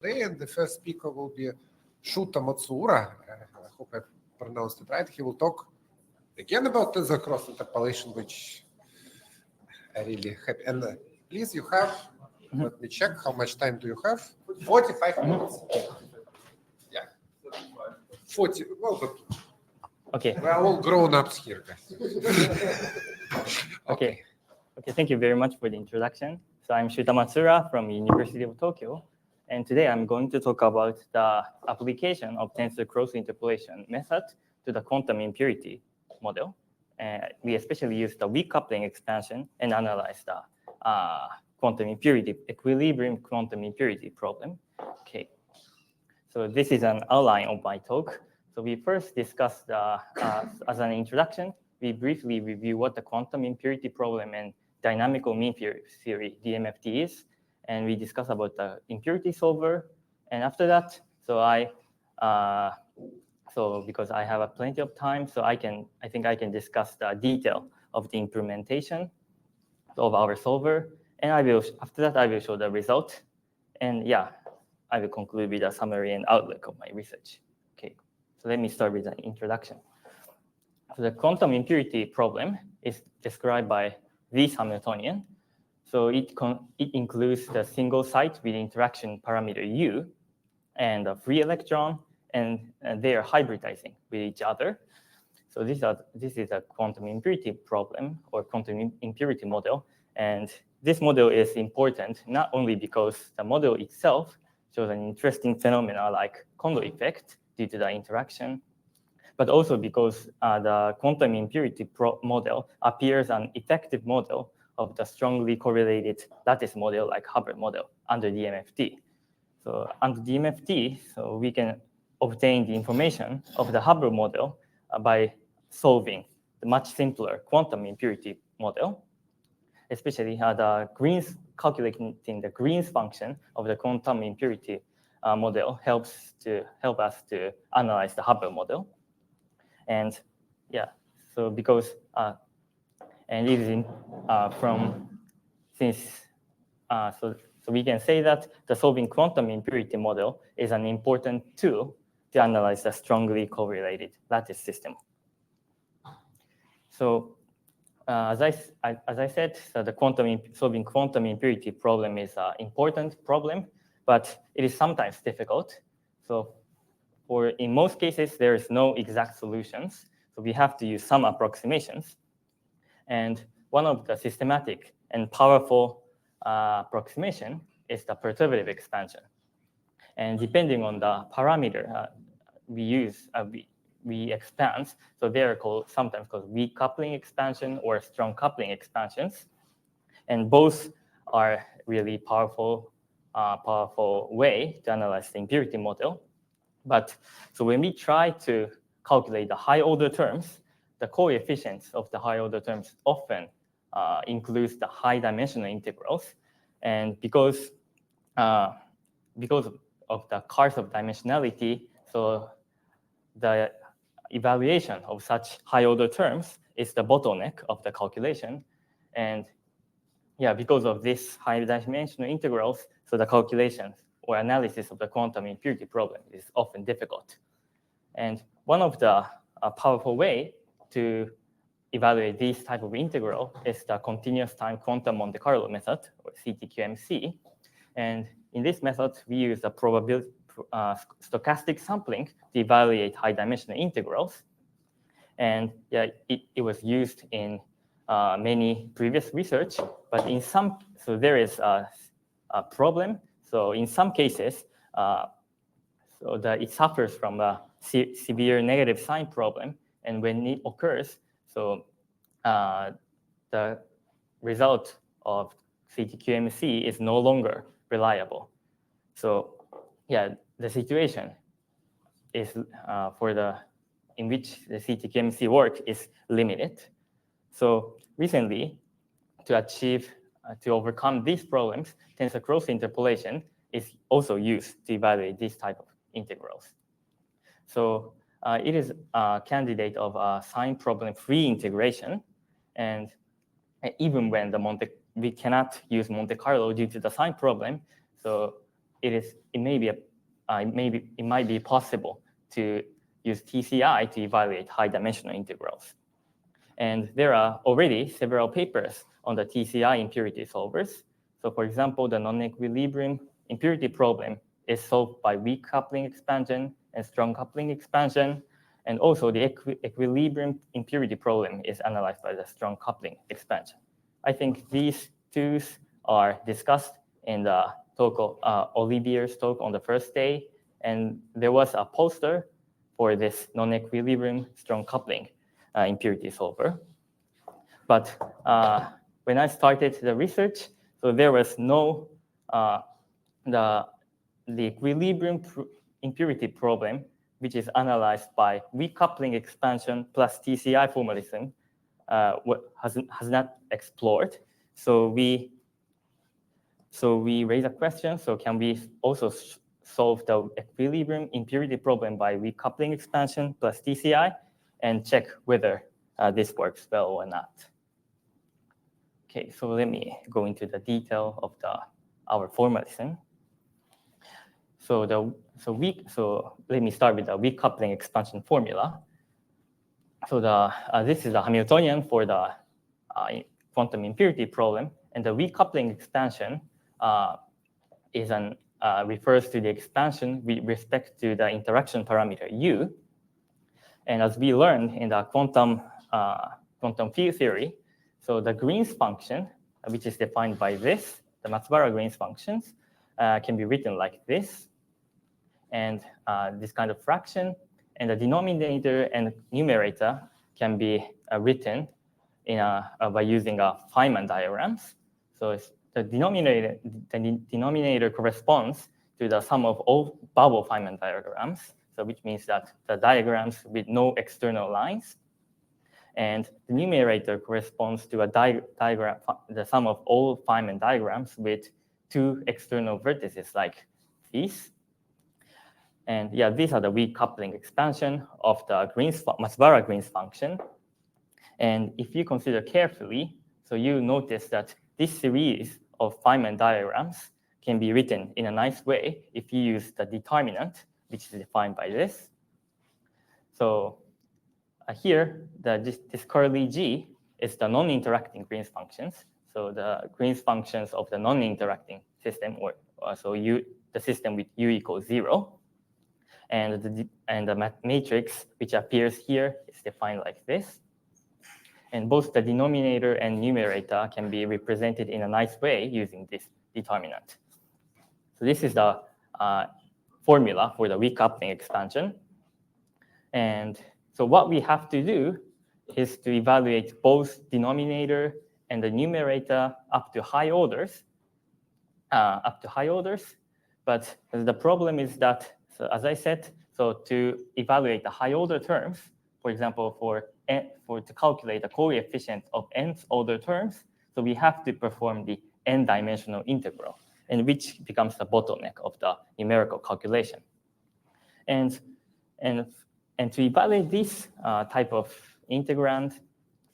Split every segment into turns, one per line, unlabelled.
And the first speaker will be Shuta Matsuura. I hope I pronounced it right. He will talk again about tensor cross interpolation, which I really happy. And please, you have, let me check, how much time do you have? 45 minutes. Yeah. 40, well, but
okay.
We are all grown-ups here, guys.
Okay, thank you very much for the introduction. So I'm Shuta Matsuura from University of Tokyo. And today I'm going to talk about the application of tensor cross interpolation method to the quantum impurity model. We especially use the weak coupling expansion and analyze the quantum impurity, equilibrium quantum impurity problem. Okay, so this is an outline of my talk. So we first discussed, as an introduction, we briefly review what the quantum impurity problem and dynamical mean theory, DMFT, is. And we discuss about the impurity solver. And after that, because I have plenty of time, so I think I can discuss the detail of the implementation of our solver. And after that, I will show the result. And yeah, I will conclude with a summary and outlook of my research. Okay, so let me start with the introduction. So the quantum impurity problem is described by this Hamiltonian. So it includes the single site with interaction parameter U and a free electron, and they are hybridizing with each other. So this is a quantum impurity problem or quantum impurity model. And this model is important not only because the model itself shows an interesting phenomena like Kondo effect due to the interaction, but also because the quantum impurity model appears an effective model of the strongly correlated lattice model like Hubbard model under DMFT. So under DMFT, so we can obtain the information of the Hubbard model by solving the much simpler quantum impurity model, especially calculating the Green's function of the quantum impurity model help us to analyze the Hubbard model. And yeah, so because and it is so we can say that the solving quantum impurity model is an important tool to analyze the strongly correlated lattice system. So as I said, so the solving quantum impurity problem is an important problem, but it is sometimes difficult. So in most cases, there is no exact solutions. So we have to use some approximations. And one of the systematic and powerful approximation is the perturbative expansion. And depending on the parameter we use, we expand. So they are sometimes called weak coupling expansion or strong coupling expansions. And both are really powerful way to analyze the impurity model. But so when we try to calculate the high order terms, the coefficients of the high order terms often includes the high dimensional integrals. And because of the cars of dimensionality, so the evaluation of such high order terms is the bottleneck of the calculation. And yeah, because of this high dimensional integrals, so the calculations or analysis of the quantum impurity problem is often difficult. And one of the powerful way to evaluate this type of integral is the continuous time quantum Monte Carlo method, or CTQMC. And in this method, we use the stochastic sampling to evaluate high dimensional integrals. And yeah, it was used in many previous research, but so there is a problem. So in some cases, it suffers from a severe negative sign problem. And when it occurs, so the result of CTQMC is no longer reliable. So yeah, the situation is in which the CTQMC work is limited. So recently, to overcome these problems, tensor cross interpolation is also used to evaluate this type of integrals. So it is a candidate of a sign problem-free integration. And even when we cannot use Monte Carlo due to the sign problem, so it might be possible to use TCI to evaluate high-dimensional integrals. And there are already several papers on the TCI impurity solvers. So for example, the non-equilibrium impurity problem is solved by weak coupling expansion and strong coupling expansion. And also the equilibrium impurity problem is analyzed by the strong coupling expansion. I think these two are discussed in the talk of Olivier's talk on the first day. And there was a poster for this non-equilibrium strong coupling impurity solver. But when I started the research, so there was no, the equilibrium impurity problem, which is analyzed by weak coupling expansion plus TCI formalism, has not explored. So we raise a question, so can we also solve the equilibrium impurity problem by weak coupling expansion plus TCI and check whether this works well or not. Okay, so let me go into the detail of our formalism. So let me start with the weak coupling expansion formula. So this is the Hamiltonian for the quantum impurity problem, and the weak coupling expansion refers to the expansion with respect to the interaction parameter U. And as we learned in the quantum field theory, so the Green's function, which is defined by this, the Matsuura Green's functions, can be written like this, and this kind of fraction, and the denominator and numerator can be written by using Feynman diagrams. So the denominator corresponds to the sum of all bubble Feynman diagrams, so which means that the diagrams with no external lines. And the numerator corresponds to a diagram, the sum of all Feynman diagrams with two external vertices like these. And yeah, these are the weak coupling expansion of the Matsuura Green's function. And if you consider carefully, so you notice that this series of Feynman diagrams can be written in a nice way if you use the determinant, which is defined by this. So here, this curly G is the non-interacting Green's functions. So the Green's functions of the non-interacting system, or so the system with U equals 0. And the matrix which appears here is defined like this. And both the denominator and numerator can be represented in a nice way using this determinant. So this is the formula for the weak coupling expansion. And so what we have to do is to evaluate both denominator and the numerator up to high orders. But the problem is that, so as I said, so to evaluate the high order terms, for example, to calculate the coefficient of nth order terms, so we have to perform the n-dimensional integral, and which becomes the bottleneck of the numerical calculation. And to evaluate this type of integrand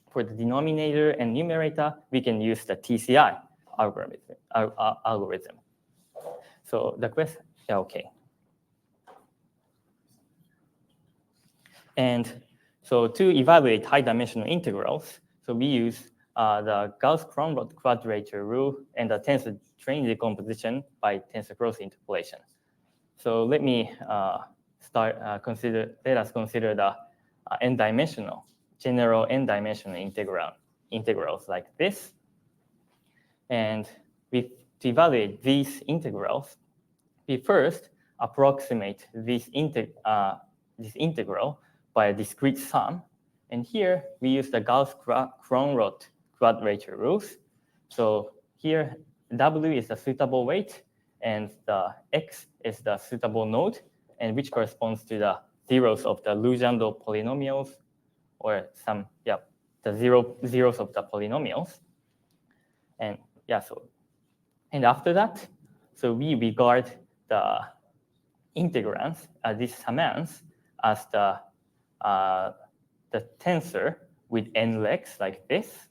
for the denominator and numerator, we can use the TCI algorithm. So the question, yeah, okay. And so to evaluate high-dimensional integrals, so we use the Gauss-Kronrod quadrature rule and the tensor train decomposition by tensor cross interpolation. So let me let us consider the general n-dimensional integrals like this. And to evaluate these integrals, we first approximate this integral by a discrete sum. And here we use the Gauss-Kronrod quadrature rules. So here W is the suitable weight and the X is the suitable node, and which corresponds to the zeros of the Legendre polynomials, or the zeros of the polynomials. And and after that, so we regard the integrands, these summands, as the tensor with n legs like this.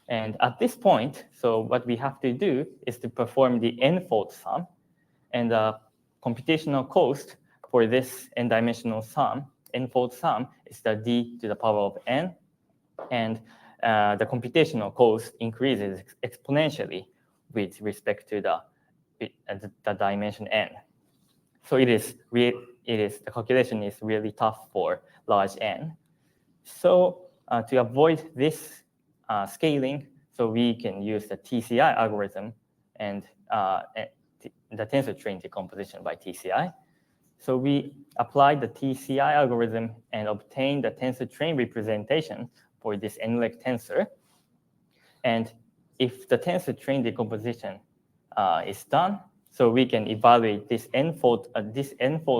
And at this point, so what we have to do is to perform the n-fold sum. And the computational cost for this n-dimensional sum, n-fold sum, is the d to the power of n. And the computational cost increases exponentially with respect to the dimension n. So the calculation is really tough for large n. So to avoid this scaling, so we can use the TCI algorithm and the tensor train decomposition by TCI. So we applied the TCI algorithm and obtained the tensor train representation for this n-leg tensor. And if the tensor train decomposition is done, so we can evaluate this n-fold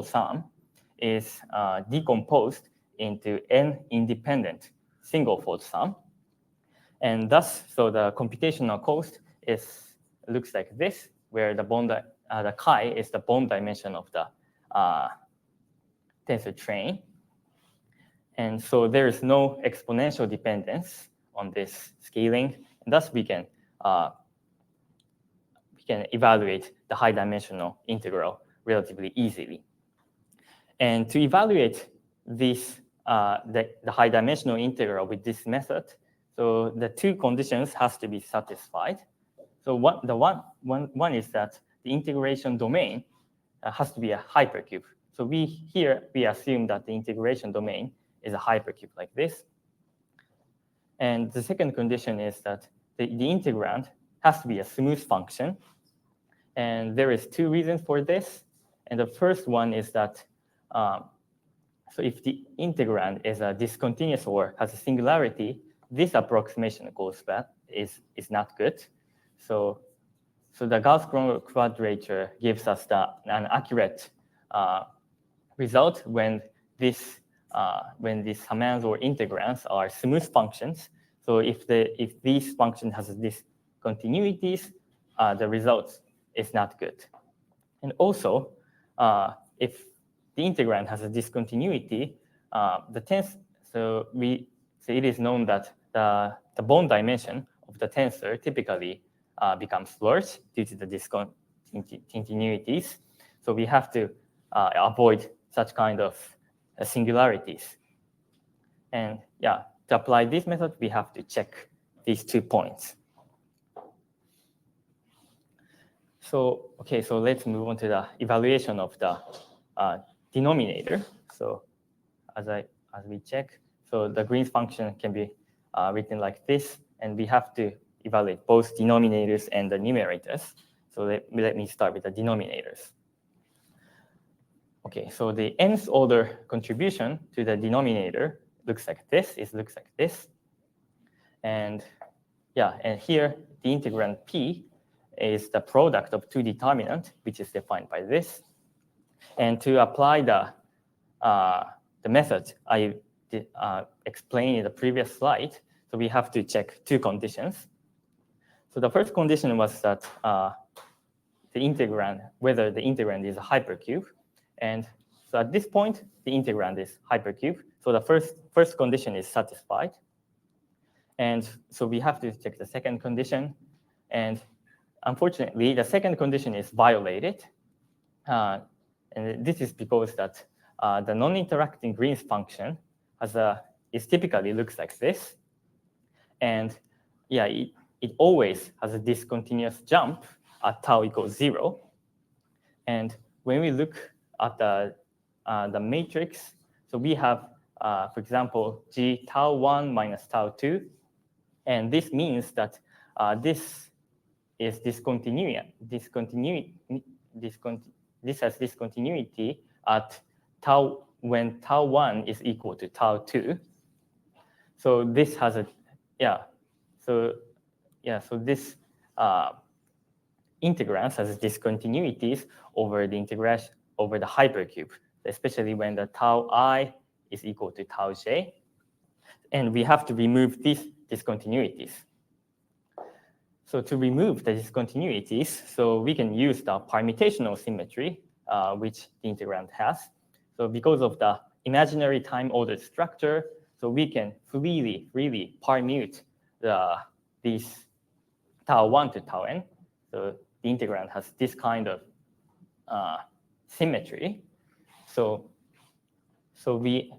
sum is decomposed into n independent single-fold sum. And thus, so the computational cost looks like this, where the chi is the bond dimension of the tensor train. And so there is no exponential dependence on this scaling. And thus, we can evaluate the high-dimensional integral relatively easily. And to evaluate this, the high-dimensional integral with this method, so the two conditions has to be satisfied. So one is that the integration domain has to be a hypercube. So we assume that the integration domain is a hypercube like this. And the second condition is that the integrand has to be a smooth function. And there is two reasons for this. And the first one is that so if the integrand is a discontinuous or has a singularity, this approximation is not good. So the Gauss-Kronecker quadrature gives us an accurate result when these summands or integrands are smooth functions. So if these functions has discontinuities, the result is not good. And also, if the integrand has a discontinuity, so it is known that the bond dimension of the tensor typically becomes large due to the discontinuities. So we have to avoid such kind of singularities. And yeah, to apply this method, we have to check these 2 points. So so let's move on to the evaluation of the denominator. So as we check, so the Green's function can be written like this, and we have to evaluate both denominators and the numerators. So let me start with the denominators. Okay, so the nth order contribution to the denominator looks like this. And yeah, and here the integrand p is the product of two determinant, which is defined by this. And to apply the method I explained in the previous slide, so we have to check two conditions. So the first condition was that whether the integrand is a hypercube. And so at this point, the integrand is hypercube. So the first condition is satisfied. And so we have to check the second condition. And unfortunately, the second condition is violated. And this is because that the non-interacting Green's function typically looks like this. And yeah, it always has a discontinuous jump at tau equals 0. And when we look at the matrix, so we have, for example, G tau 1 minus tau 2. And this means that this is this has discontinuity at tau when tau 1 is equal to tau 2. So this has so this integrand has discontinuities over the integration over the hypercube, especially when the tau I is equal to tau j. And we have to remove these discontinuities. So to remove the discontinuities, so we can use the permutational symmetry, which the integrand has. So because of the imaginary time-ordered structure, so we can freely permute these tau 1 to tau n. So the integrand has this kind of symmetry. So the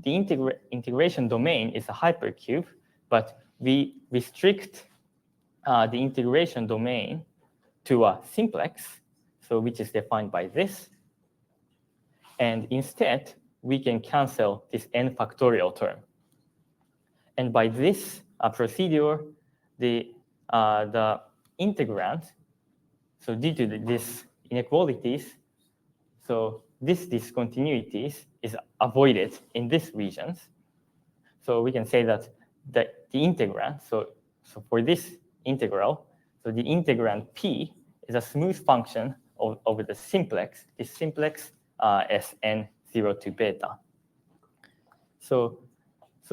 integration domain is a hypercube, but we restrict the integration domain to a simplex, so which is defined by this. And instead, we can cancel this n factorial term. And by this procedure, the integrand, so due to this inequalities, so this discontinuities is avoided in these regions. So we can say that the integrand, so for this integral, so the integrand p is a smooth function over the simplex, this simplex Sn 0 to beta. So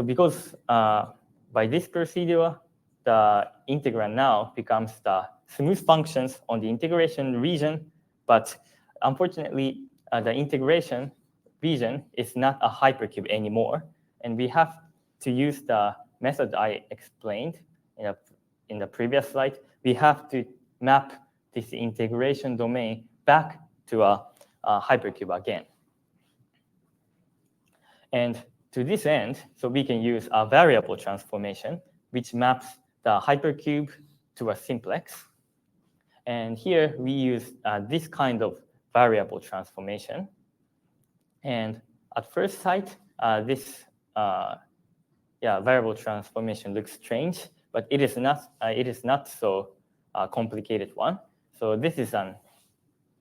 because by this procedure, the integrand now becomes the smooth functions on the integration region, but unfortunately, the integration region is not a hypercube anymore, and we have to use the method I explained in the previous slide. We have to map this integration domain back to a hypercube again. And to this end, so we can use a variable transformation, which maps the hypercube to a simplex. And here we use this kind of variable transformation. And at first sight, this variable transformation looks strange, but it is not so complicated one. So this is an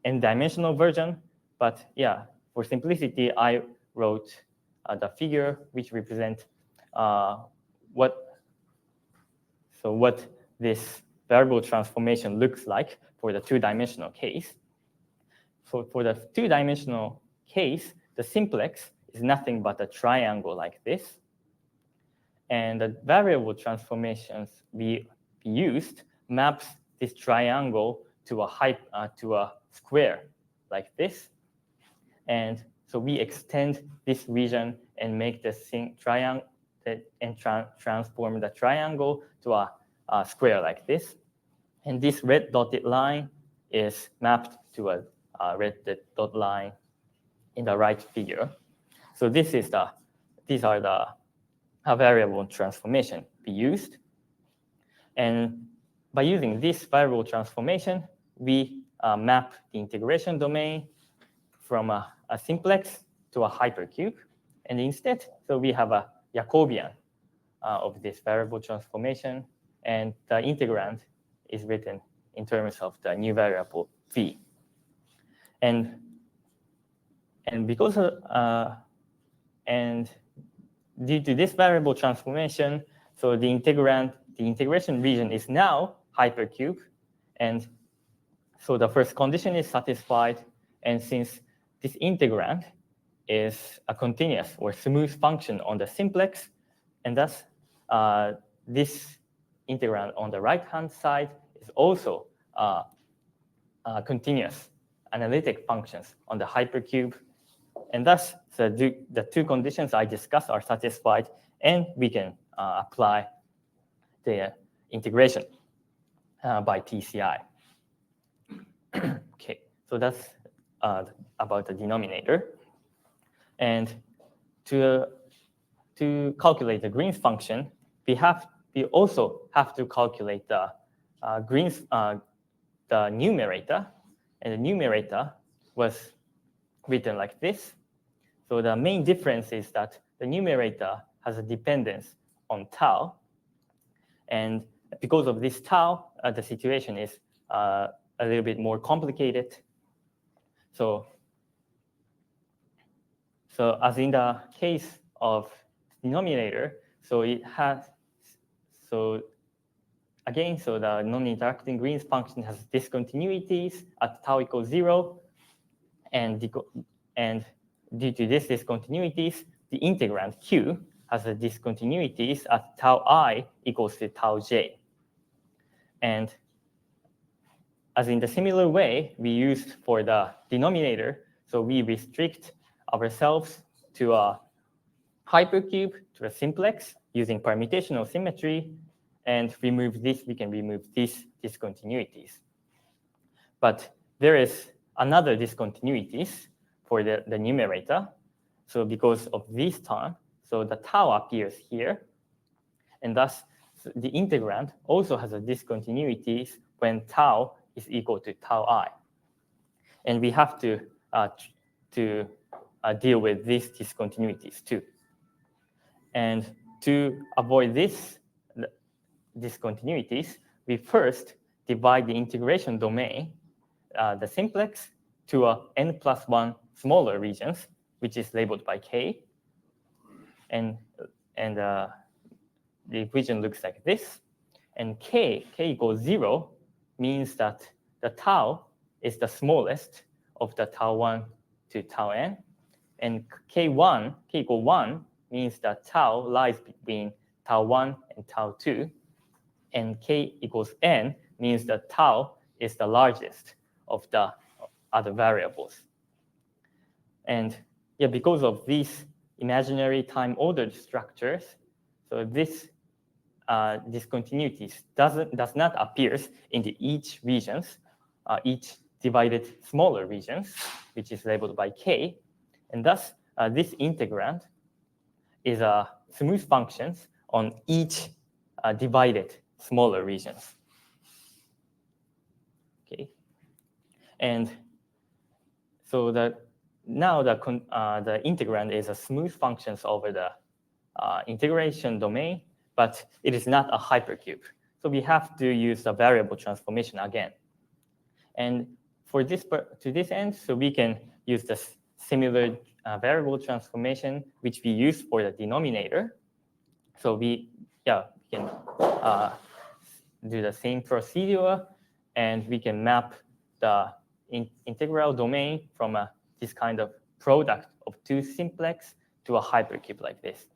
n-dimensional version, but yeah, for simplicity, I wrote the figure which represent what this variable transformation looks like for the two-dimensional case. So for the two-dimensional case, the simplex is nothing but a triangle like this. And the variable transformations we used maps this triangle to a square like this. And so we extend this region and make the triangle and transform the triangle to a square like this. And this red dotted line is mapped to a red dotted line in the right figure. So these are the variable transformation we used. And by using this variable transformation, we map the integration domain from a simplex to a hypercube. And instead, so we have a Jacobian of this variable transformation, and the integrand is written in terms of the new variable phi. And because and due to this variable transformation, so the integration region is now hypercube, and so the first condition is satisfied. And since this integrand is a continuous or smooth function on the simplex, and thus this integrand on the right-hand side is also continuous analytic functions on the hypercube. And thus, the two conditions I discussed are satisfied, and we can apply the integration by TCI. Okay, so that's about the denominator. And to calculate the Green's function, we also have to calculate the the numerator, and the numerator was written like this. So the main difference is that the numerator has a dependence on tau, and because of this tau, the situation is a little bit more complicated. So as in the case of denominator, so it has, so again, so the non-interacting Green's function has discontinuities at tau equals 0, and due to this discontinuities, the integrand q has a discontinuities at tau I equals to tau j. And as in the similar way we used for the denominator, so we restrict ourselves to a hypercube, to a simplex using permutational symmetry, and remove this, we can remove this discontinuities. But there is another discontinuities for the numerator. So because of this term, so the tau appears here, and thus the integrand also has a discontinuities when tau is equal to tau I. And we have to deal with these discontinuities too. And to avoid these discontinuities, we first divide the integration domain, the simplex, to a n+1 smaller regions, which is labeled by k. And the equation looks like this. And k equals 0 means that the tau is the smallest of the tau 1 to tau n. And k equal 1 means that tau lies between tau 1 and tau 2. And k equals n means that tau is the largest of the other variables. And yeah, because of these imaginary time-ordered structures, so this discontinuities does not appear in each regions, each divided smaller regions, which is labeled by k. And thus, this integrand is a smooth functions on each divided smaller regions. Okay, and so now the integrand is a smooth functions over the integration domain, but it is not a hypercube. So we have to use the variable transformation again. And for this to this end, so we can use the similar variable transformation which we use for the denominator. So we can do the same procedure, and we can map the integral domain from this kind of product of two simplex to a hypercube like this.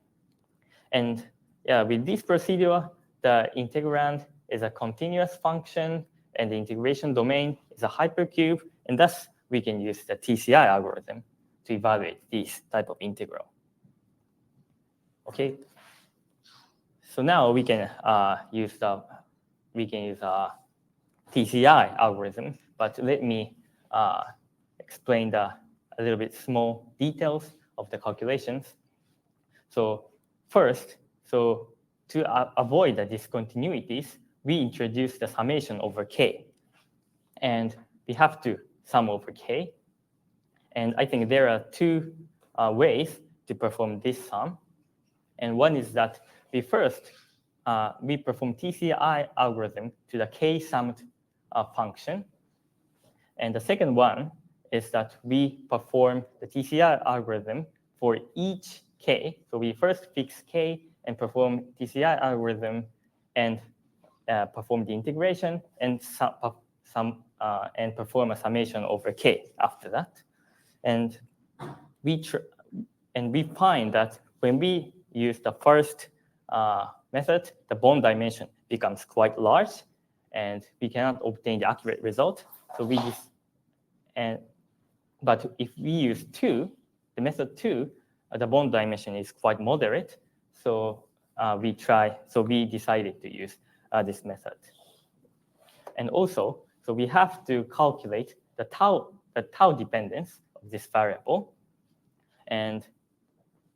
And yeah, with this procedure, the integrand is a continuous function, and the integration domain is a hypercube, and thus we can use the TCI algorithm to evaluate this type of integral. Okay, so now we can use TCI algorithm, but let me explain a little bit small details of the calculations. So first, so to avoid the discontinuities, we introduce the summation over k. And we have to sum over k. And I think there are two ways to perform this sum. And one is that we first we perform TCI algorithm to the k-summed function. And the second one is that we perform the TCI algorithm for each k. So we first fix k and perform TCI algorithm and perform the integration and and perform a summation over k after that. And we find that when we use the first method, the bond dimension becomes quite large, and we cannot obtain the accurate result. So but if we use the method 2, the bond dimension is quite moderate. So we decided to use this method. And also, so we have to calculate the tau dependence of this variable. And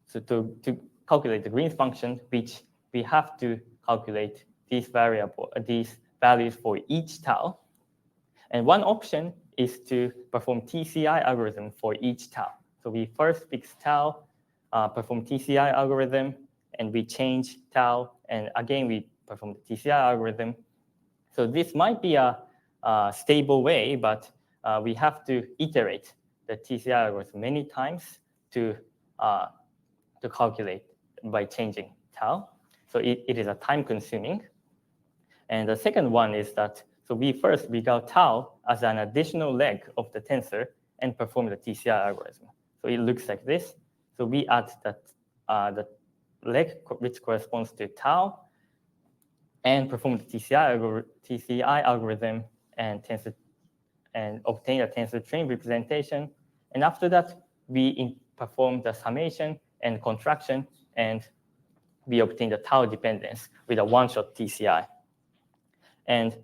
so to calculate the Green's function, which we have to calculate these values for each tau. And one option is to perform TCI algorithm for each tau. So we first fix tau, perform TCI algorithm, and we change tau, and again we perform the TCI algorithm. So this might be a stable way, but we have to iterate the TCI algorithm many times to calculate by changing tau. So it is a time-consuming. And the second one is that so we first regard tau as an additional leg of the tensor and perform the TCI algorithm. So it looks like this. So we add the leg which corresponds to tau and perform the TCI algorithm and obtain a tensor train representation. And after that, we perform the summation and contraction, and we obtain the tau dependence with a one-shot TCI. And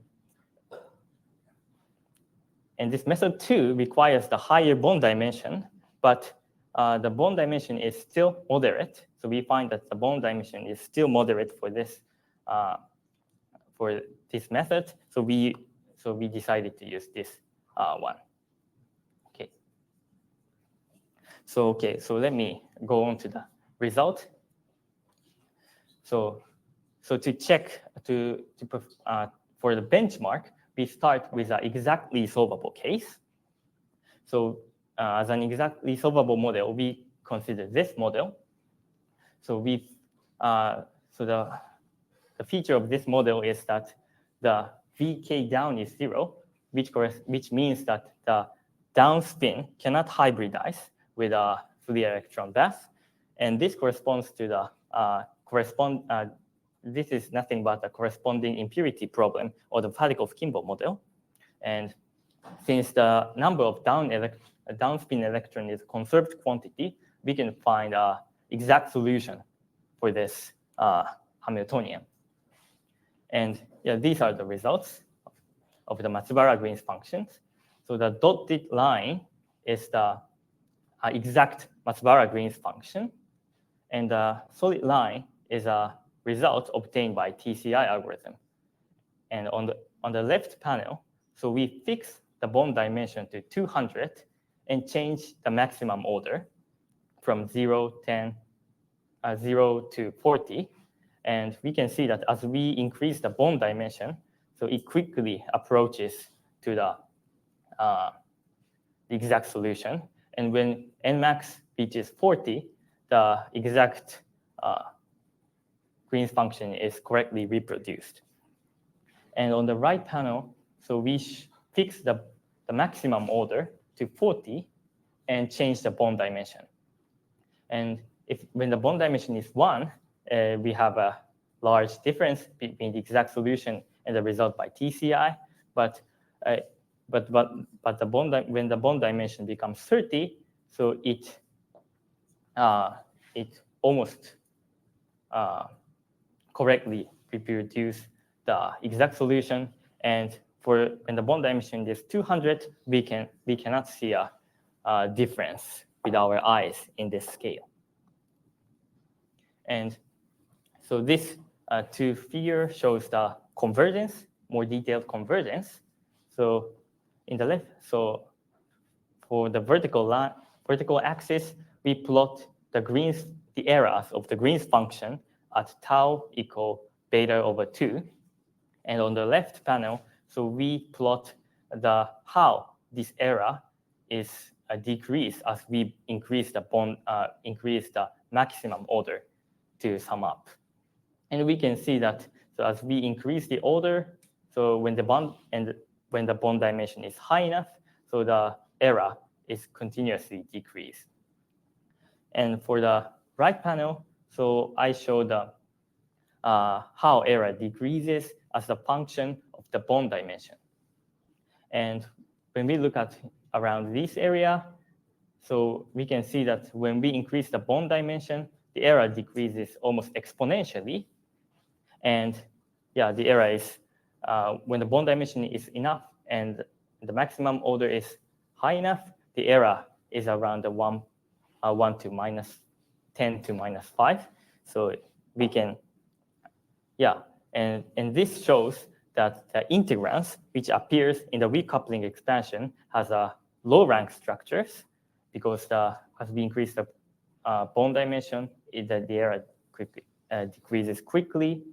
And this method 2 requires the higher bond dimension, but the bond dimension is still moderate. So we find that the bond dimension is still moderate for this method. So we decided to use this one. Okay. So let me go on to the result. So to check for the benchmark, we start with an exactly solvable case. So as an exactly solvable model, we consider this model. So the feature of this model is that the VK down is 0, which means that the down spin cannot hybridize with a free electron bath, and this corresponds to the this is nothing but a corresponding impurity problem or the Parikov-Kimbo model. And since the number of downspin electron is a conserved quantity, we can find an exact solution for this Hamiltonian. And yeah, these are the results of the Matsuura-Green's functions. So the dotted line is the exact Matsuura-Green's function, and the solid line is a result obtained by TCI algorithm. And on the left panel, so we fix the bond dimension to 200 and change the maximum order from 0 to 40. And we can see that as we increase the bond dimension, so it quickly approaches to the exact solution. And when Nmax reaches 40, the exact Green's function is correctly reproduced. And on the right panel, so we fix the maximum order to 40 and change the bond dimension. And when the bond dimension is 1, we have a large difference between the exact solution and the result by TCI. But when the bond dimension becomes 30, so it almost correctly reproduce the exact solution. And when the bond dimension is 200, we cannot see a difference with our eyes in this scale. And so this two figure shows the convergence, more detailed convergence. So in the left, so for the vertical axis, we plot the errors of the Green's function at tau equal beta over 2. And on the left panel, so we plot how this error is decreased as we increase the maximum order to sum up. And we can see that so as we increase the order, so when the bond dimension is high enough, so the error is continuously decreased. And for the right panel, so I show the how error decreases as a function of the bond dimension. And when we look at around this area, so we can see that when we increase the bond dimension, the error decreases almost exponentially. And yeah, the error is when the bond dimension is enough and the maximum order is high enough, the error is around the 1 to minus 10 to minus 5. So we can, yeah, and this shows that the integrans, which appears in the weak coupling expansion, has a low rank structures because as we increase the bond dimension, the error decreases quickly.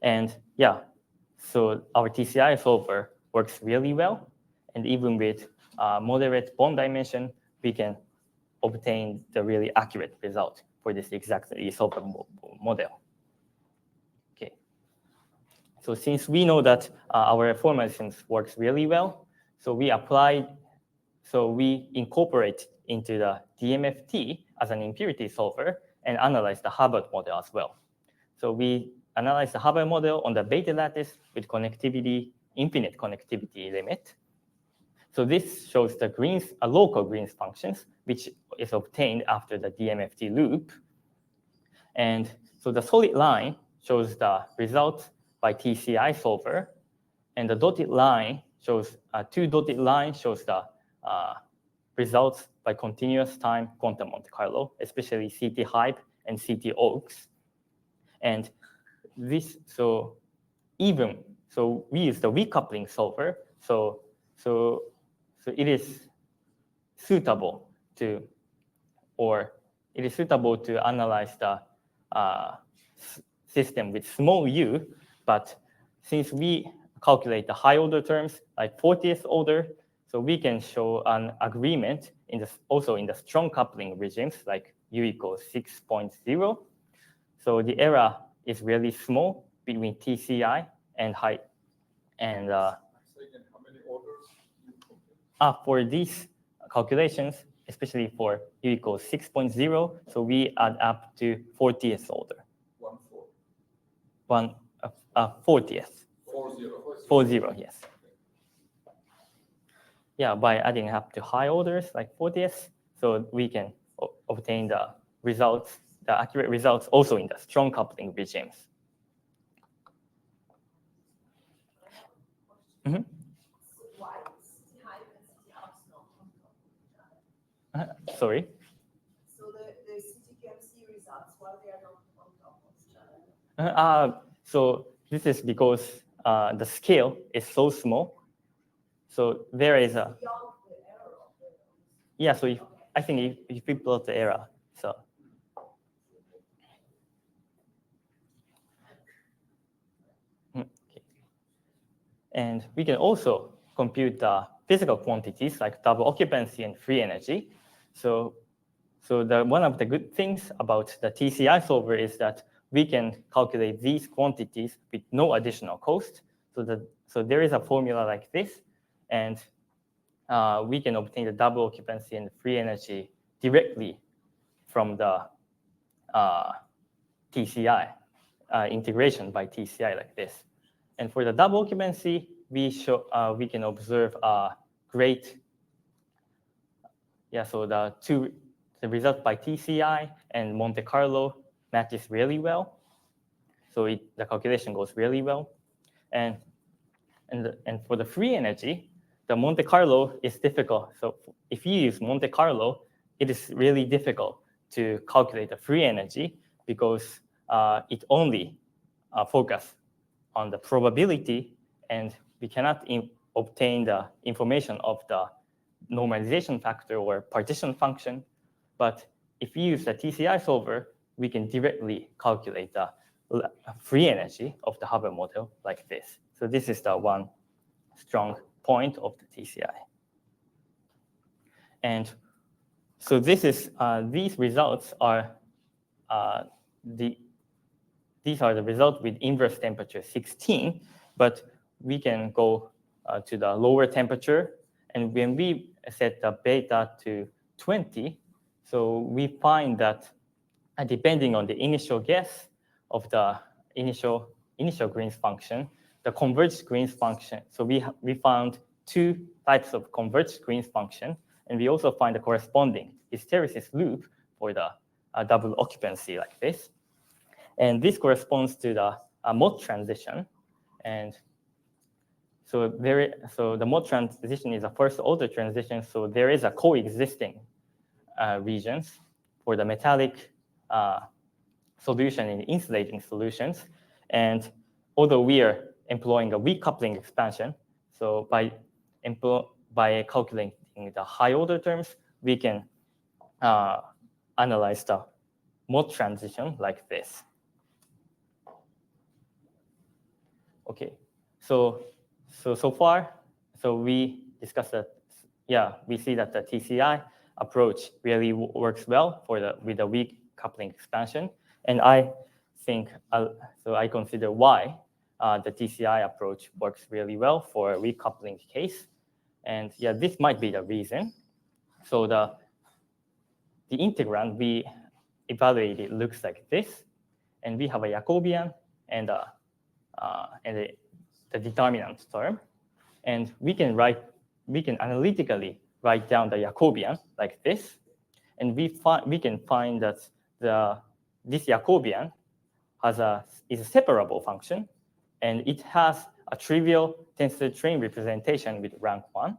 And yeah, so our TCI solver works really well. And even with moderate bond dimension, we can obtain the really accurate result for this exactly solvable model. Okay. So since we know that our formalisms works really well, so we incorporate into the DMFT as an impurity solver and analyze the Hubbard model as well. So we analyze the Hubbard model on the beta lattice with infinite connectivity limit. So this shows the local Green's functions, which is obtained after the DMFT loop. And so the solid line shows the result by TCI solver, and the dotted line shows two dotted lines shows the results by continuous time quantum Monte Carlo, especially CT hype and CT oaks. And this, so we use the weak coupling solver. So it is suitable to, analyze the system with small u, but since we calculate the high order terms, like 40th order, so we can show an agreement also in the strong coupling regimes, like u equals 6.0. So the error is really small between TCI and high. And
How many orders you compute?
For these calculations, especially for u equals 6.0, so we add up to 40th order. 40th. 40, yes. Yeah, by adding up to high orders like 40th, so we can obtain the results, the accurate results also in the strong coupling regimes. Mm-hmm.
Why is CT hype and CT oaks not on top of each other?
Sorry?
So the CTQMC results, why they are not on top of each other?
So this is because the scale is so small. So there is a,
Beyond the error of the
yeah, so I think if we plot the error, so. Okay. And we can also compute the physical quantities like double occupancy and free energy. So one of the good things about the TCI solver is that we can calculate these quantities with no additional cost. So there is a formula like this, and we can obtain the double occupancy and free energy directly from the TCI integration by TCI like this. And for the double occupancy, we can observe a great, so the result by TCI and Monte Carlo matches really well. So the calculation goes really well. And for the free energy, the Monte Carlo is difficult. So if you use Monte Carlo, it is really difficult to calculate the free energy because it only focuses on the probability, and we cannot obtain the information of the normalization factor or partition function. But if you use the TCI solver, we can directly calculate the free energy of the Hubble model like this. So this is the one strong point of the TCI. And so this is these results are these are the results with inverse temperature 16, but we can go to the lower temperature, and when we set the beta to 20, so we find that depending on the initial guess of the initial Green's function, the converged Green's function. So we found two types of converged Green's function, and we also find the corresponding hysteresis loop for the double occupancy like this. And this corresponds to the mode transition. And so the mode transition is a first order transition. So there is a coexisting regions for the metallic solution in insulating solutions. And although we are employing a weak coupling expansion, so by calculating the high order terms, we can analyze the mode transition like this. Okay, so far, we discussed that. Yeah, we see that the TCI approach really works well with the weak coupling expansion, and I think I consider why the TCI approach works really well for a weak coupling case, and yeah, this might be the reason. So the integrand we evaluated looks like this, and we have a Jacobian and the determinant term, and we can analytically write down the Jacobian like this, and we can find that this Jacobian is a separable function, and it has a trivial tensor train representation with rank 1.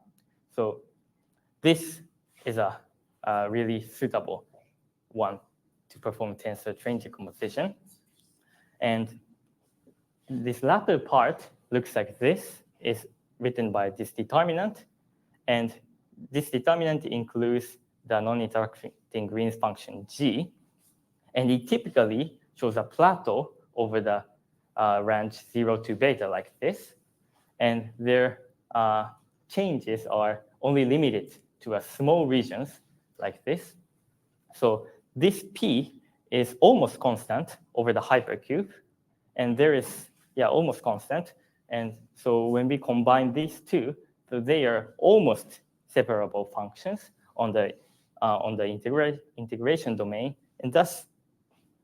So this is a really suitable one to perform tensor train decomposition. And this latter part looks like this, is written by this determinant. And this determinant includes the non-interacting Green's function G. And it typically shows a plateau over the range 0 to beta like this. And their changes are only limited to a small regions like this. So this P is almost constant over the hypercube. And there is, almost constant. And so when we combine these two, so they are almost separable functions on the integration domain. And thus,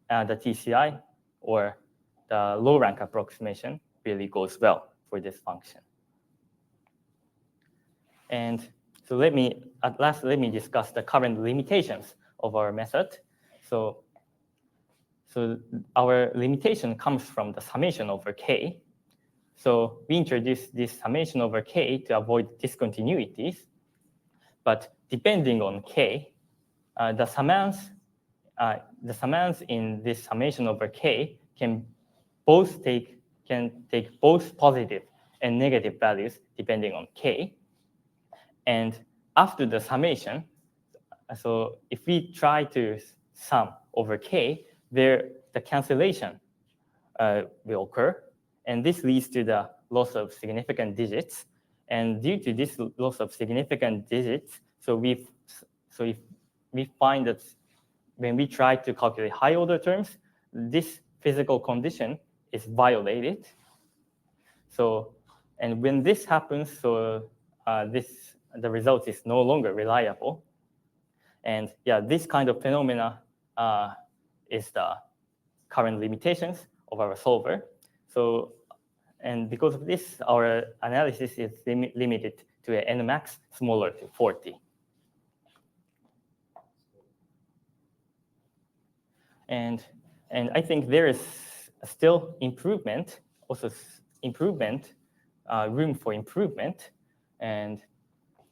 the TCI, or the low rank approximation, really goes well for this function. And so at last, let me discuss the current limitations of our method. So our limitation comes from the summation over K. So we introduced this summation over K to avoid discontinuities. But depending on K, the summands in this summation over K can take both positive and negative values depending on K. And after the summation, so if we try to sum over K, the cancellation will occur. And this leads to the loss of significant digits. And due to this loss of significant digits, so if we find that when we try to calculate high order terms, this physical condition is violated. So, and when this happens, so the result is no longer reliable. And this kind of phenomena is the current limitations of our solver. So, and because of this, our analysis is limited to an Nmax smaller to 40. And I think there is still improvement, room for improvement. And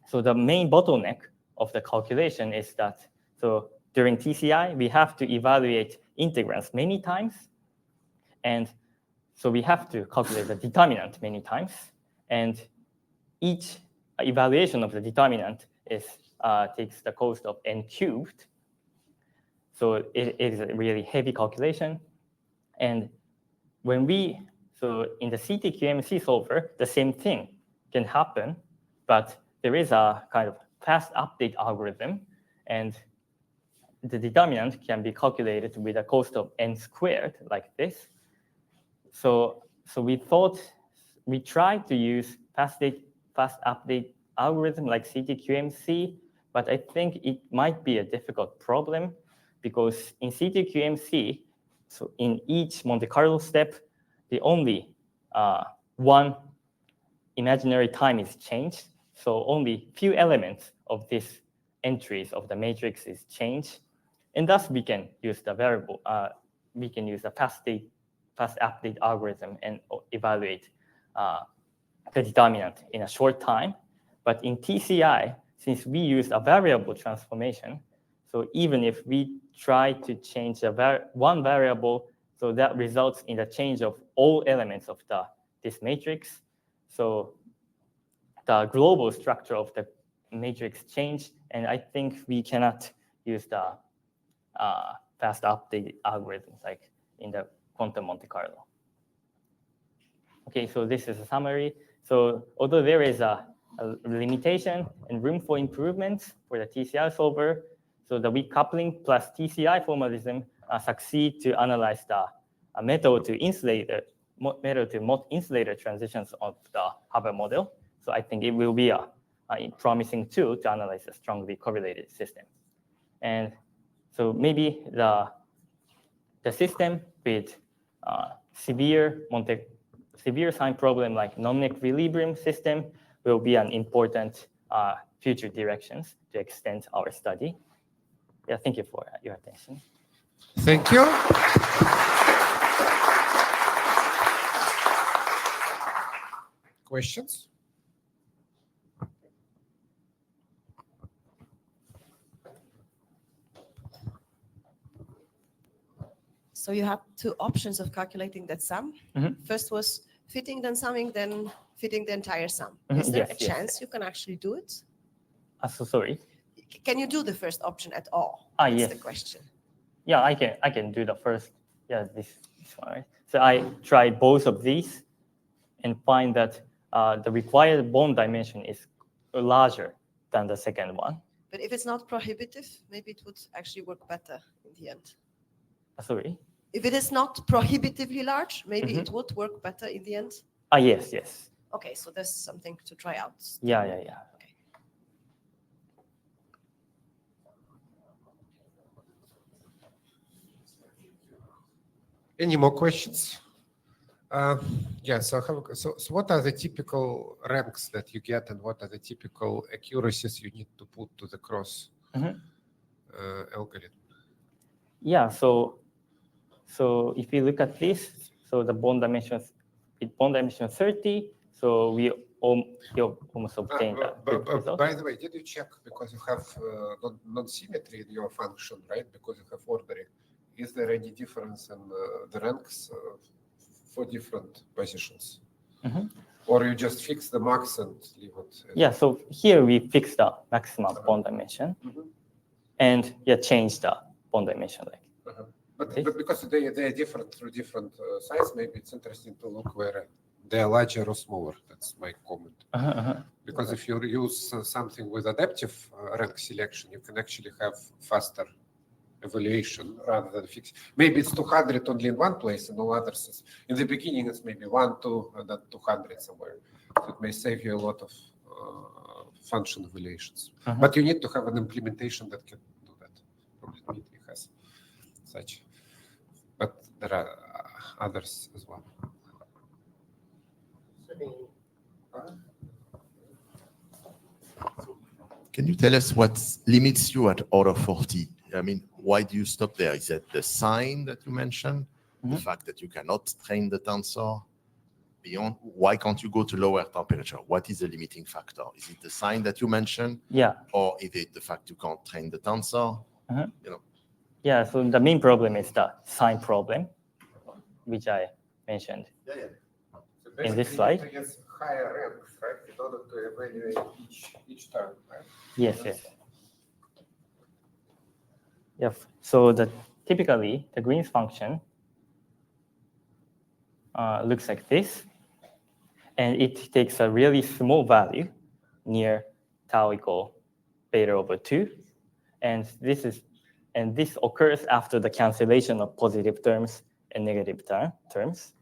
so the main bottleneck of the calculation is that, so during TCI, we have to evaluate integrands many times. And so we have to calculate the determinant many times. And each evaluation of the determinant takes the cost of n cubed. So it is a really heavy calculation. And so in the CTQMC solver, the same thing can happen, but there is a kind of fast update algorithm, and the determinant can be calculated with a cost of n squared like this. So we tried to use fast update algorithm like CTQMC, but I think it might be a difficult problem because in CTQMC, so in each Monte Carlo step, the only one imaginary time is changed. So only few elements of these entries of the matrix is changed. And thus we can use the variable, we can use the fast update algorithm and evaluate the determinant in a short time. But in TCI, since we use a variable transformation, so even if we try to change one variable, so that results in the change of all elements of this matrix. So the global structure of the matrix changed, and I think we cannot use the fast update algorithms like in the quantum Monte Carlo. Okay, so this is a summary. So although there is a limitation and room for improvements for the TCI solver, so the weak coupling plus TCI formalism succeed to analyze the metal to Mott insulator transitions of the Haber model. So I think it will be a promising tool to analyze a strongly correlated system. And so maybe the system with severe sign problem like non-equilibrium system will be an important future directions to extend our study. Yeah, thank you for your attention.
Thank you. Questions?
So you have two options of calculating that sum. First was fitting then summing, then fitting the entire sum. Is there
Yes,
a
yes,
chance
yes.
you can actually do it?
So sorry.
Can you do the first option at all?
Ah,
That's
yes.
the question.
Yeah, I can do the first. Yeah, this one. Right? So I try both of these and find that the required bond dimension is larger than the second one.
But if it's not prohibitive, maybe it would actually work better in the end.
Sorry.
If it is not prohibitively large, maybe it would work better in the end.
Ah, yes, yes.
Okay, so there's something to try out.
Yeah.
Okay.
Any more questions? Yeah, so what are the typical ranks that you get, and what are the typical accuracies you need to put to the cross algorithm?
Yeah, so if you look at this, so the bond dimension is 30, so we almost obtained that result.
By the way, did you check, because you have non-symmetry in your function, right? Because you have ordering. Is there any difference in the ranks for different positions? Or you just fix the max and leave it?
Yeah, so here we fix the maximum bond dimension and change the bond dimension.
But because they are different through different size, maybe it's interesting to look where they are larger or smaller. That's my comment. Because if you use something with adaptive rank selection, you can actually have faster evaluation rather than fix. Maybe it's 200 only in one place and all others. In the beginning, it's maybe 1, 2, and then 200 somewhere. So it may save you a lot of function evaluations. But you need to have an implementation that can do that. Probably Dmitry has such. But there are others as well.
Can you tell us what limits you at order 40? I mean, why do you stop there? Is it the sign that you mentioned? The fact that you cannot train the tensor beyond? Why can't you go to lower temperature? What is the limiting factor? Is it the sign that you mentioned?
Yeah.
Or is it the fact you can't train the tensor?
Yeah, so the main problem is the sign problem, which I mentioned in this slide.
Higher ranks, right? In order to evaluate each term, right?
Yes. Yeah. So typically the Green's function looks like this, and it takes a really small value near tau equal beta over 2, and this occurs after the cancellation of positive terms and negative terms.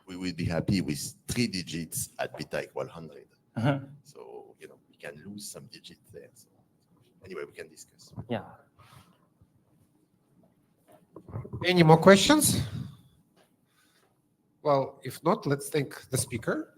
We will be happy with 3 digits at beta equal 100. So, we can lose some digits there. So, anyway, we can discuss.
Yeah.
Any more questions? Well, if not, let's thank the speaker.